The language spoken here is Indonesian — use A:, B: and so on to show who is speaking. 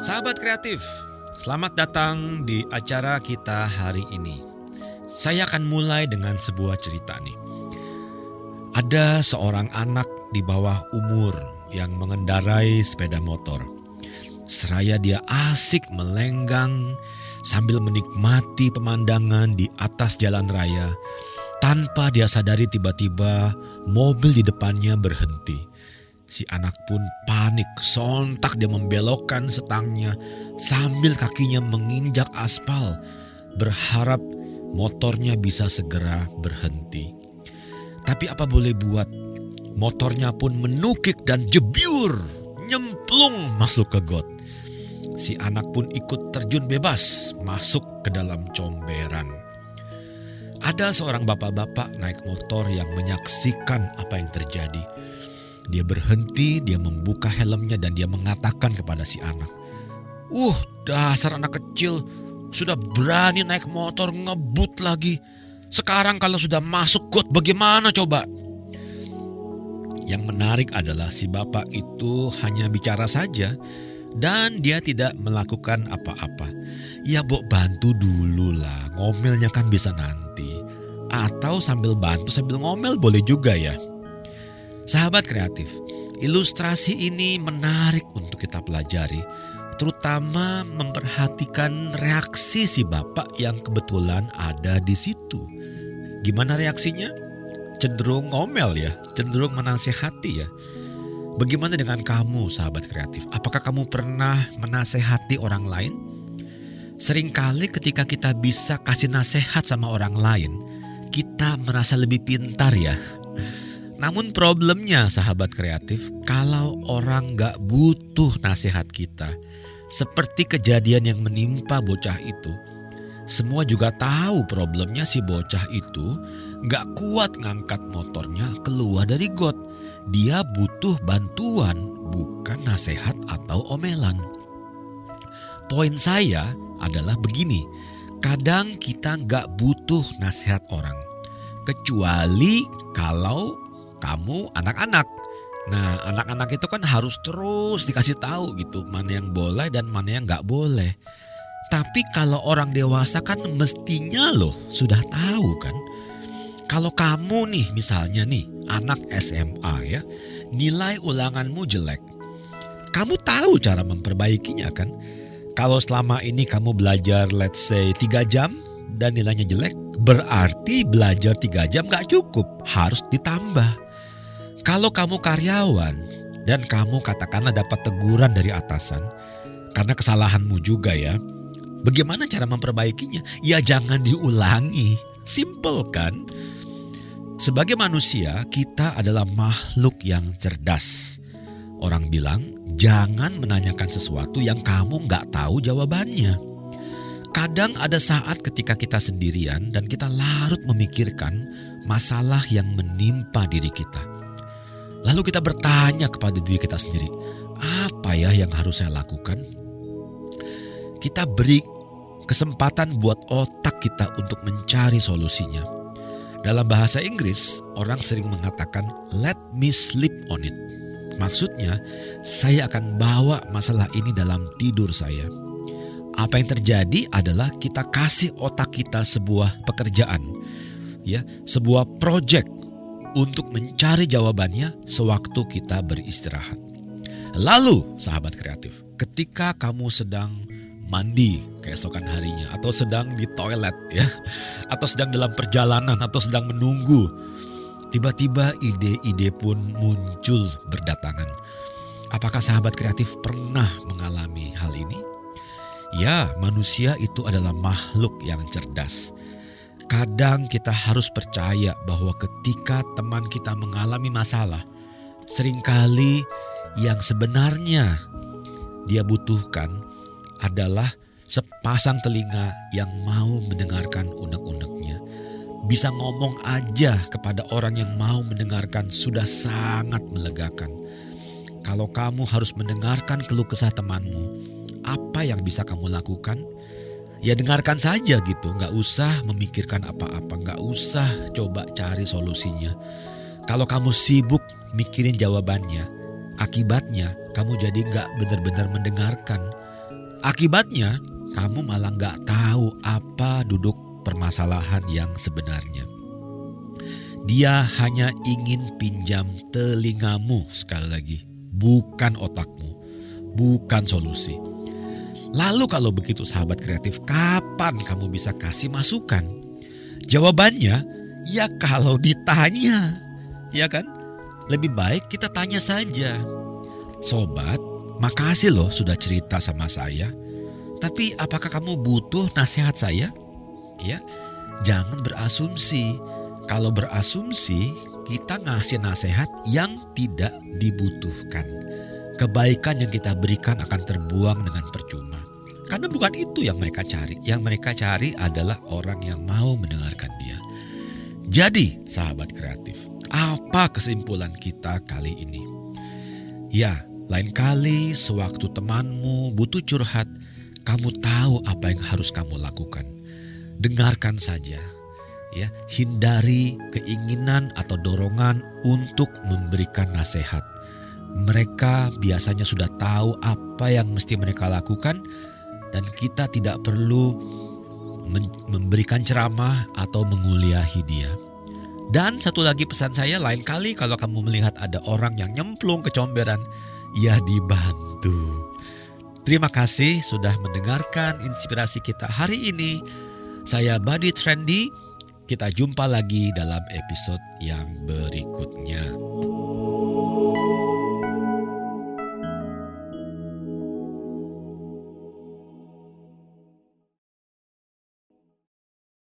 A: Sahabat kreatif, selamat datang di acara kita hari ini. Saya akan mulai dengan sebuah cerita nih. Ada seorang anak di bawah umur yang mengendarai sepeda motor. Seraya dia asik melenggang sambil menikmati pemandangan di atas jalan raya. Tanpa dia sadari tiba-tiba mobil di depannya berhenti. Si anak pun panik, sontak dia membelokkan setangnya sambil kakinya menginjak aspal, berharap motornya bisa segera berhenti. Tapi apa boleh buat, motornya pun menukik dan jebyur, nyemplung masuk ke got. Si anak pun ikut terjun bebas masuk ke dalam comberan. Ada seorang bapak-bapak naik motor yang menyaksikan apa yang terjadi. Dia berhenti, dia membuka helmnya dan dia mengatakan kepada si anak, dasar anak kecil, sudah berani naik motor ngebut lagi. Sekarang kalau sudah masuk got bagaimana coba?" Yang menarik adalah si bapak itu hanya bicara saja dan dia tidak melakukan apa-apa. "Ya Bok, bantu dulu lah, ngomelnya kan bisa nanti. Atau sambil bantu sambil ngomel boleh juga ya." Sahabat kreatif, ilustrasi ini menarik untuk kita pelajari, terutama memperhatikan reaksi si bapak yang kebetulan ada di situ. Gimana reaksinya? Cenderung ngomel ya, cenderung menasehati ya. Bagaimana dengan kamu sahabat kreatif? Apakah kamu pernah menasehati orang lain? Seringkali ketika kita bisa kasih nasihat sama orang lain, kita merasa lebih pintar ya. Namun problemnya sahabat kreatif, kalau orang gak butuh nasihat kita, seperti kejadian yang menimpa bocah itu, semua juga tahu problemnya si bocah itu gak kuat ngangkat motornya keluar dari got. Dia butuh bantuan, bukan nasihat atau omelan. Poin saya adalah begini, kadang kita gak butuh nasihat orang, kecuali kalau kamu anak-anak. Nah, anak-anak itu kan harus terus dikasih tahu gitu, mana yang boleh dan mana yang gak boleh. Tapi kalau orang dewasa kan mestinya loh sudah tahu kan. Kalau kamu nih misalnya nih anak SMA ya, nilai ulanganmu jelek. Kamu tahu cara memperbaikinya kan. Kalau selama ini kamu belajar let's say 3 jam dan nilainya jelek, berarti belajar 3 jam gak cukup, harus ditambah. Kalau kamu karyawan dan kamu katakanlah dapat teguran dari atasan karena kesalahanmu juga ya, bagaimana cara memperbaikinya? Ya jangan diulangi, simple kan? Sebagai manusia kita adalah makhluk yang cerdas. Orang bilang jangan menanyakan sesuatu yang kamu gak tahu jawabannya. Kadang ada saat ketika kita sendirian dan kita larut memikirkan masalah yang menimpa diri kita. Lalu kita bertanya kepada diri kita sendiri, apa ya yang harus saya lakukan? Kita beri kesempatan buat otak kita untuk mencari solusinya. Dalam bahasa Inggris, orang sering mengatakan let me sleep on it. Maksudnya, saya akan bawa masalah ini dalam tidur saya. Apa yang terjadi adalah kita kasih otak kita sebuah pekerjaan, ya, sebuah project untuk mencari jawabannya sewaktu kita beristirahat. Lalu sahabat kreatif, ketika kamu sedang mandi keesokan harinya atau sedang di toilet ya, atau sedang dalam perjalanan atau sedang menunggu, tiba-tiba ide-ide pun muncul berdatangan. Apakah sahabat kreatif pernah mengalami hal ini? Ya, manusia itu adalah makhluk yang cerdas. Kadang kita harus percaya bahwa ketika teman kita mengalami masalah, seringkali yang sebenarnya dia butuhkan adalah sepasang telinga yang mau mendengarkan unek-uneknya. Bisa ngomong aja kepada orang yang mau mendengarkan sudah sangat melegakan. Kalau kamu harus mendengarkan keluh kesah temanmu, apa yang bisa kamu lakukan? Ya dengarkan saja gitu, gak usah memikirkan apa-apa, gak usah coba cari solusinya. Kalau kamu sibuk mikirin jawabannya, akibatnya kamu jadi gak benar-benar mendengarkan. Akibatnya, kamu malah gak tahu apa duduk permasalahan yang sebenarnya. Dia hanya ingin pinjam telingamu, sekali lagi, bukan otakmu, bukan solusi. Lalu kalau begitu sahabat kreatif, kapan kamu bisa kasih masukan? Jawabannya, ya kalau ditanya, ya kan? Lebih baik kita tanya saja. Sobat, makasih loh sudah cerita sama saya. Tapi apakah kamu butuh nasihat saya? Ya, jangan berasumsi. Kalau berasumsi, kita ngasih nasihat yang tidak dibutuhkan. Kebaikan yang kita berikan akan terbuang dengan percuma. Karena bukan itu yang mereka cari. Yang mereka cari adalah orang yang mau mendengarkan dia. Jadi, sahabat kreatif, apa kesimpulan kita kali ini? Ya, lain kali sewaktu temanmu butuh curhat, kamu tahu apa yang harus kamu lakukan. Dengarkan saja. Ya, hindari keinginan atau dorongan untuk memberikan nasihat. Mereka biasanya sudah tahu apa yang mesti mereka lakukan dan kita tidak perlu memberikan ceramah atau menguliahi dia. Dan satu lagi pesan saya, lain kali kalau kamu melihat ada orang yang nyemplung ke comberan, ya dibantu. Terima kasih sudah mendengarkan inspirasi kita hari ini. Saya Buddy Trendy. Kita jumpa lagi dalam episode yang berikutnya.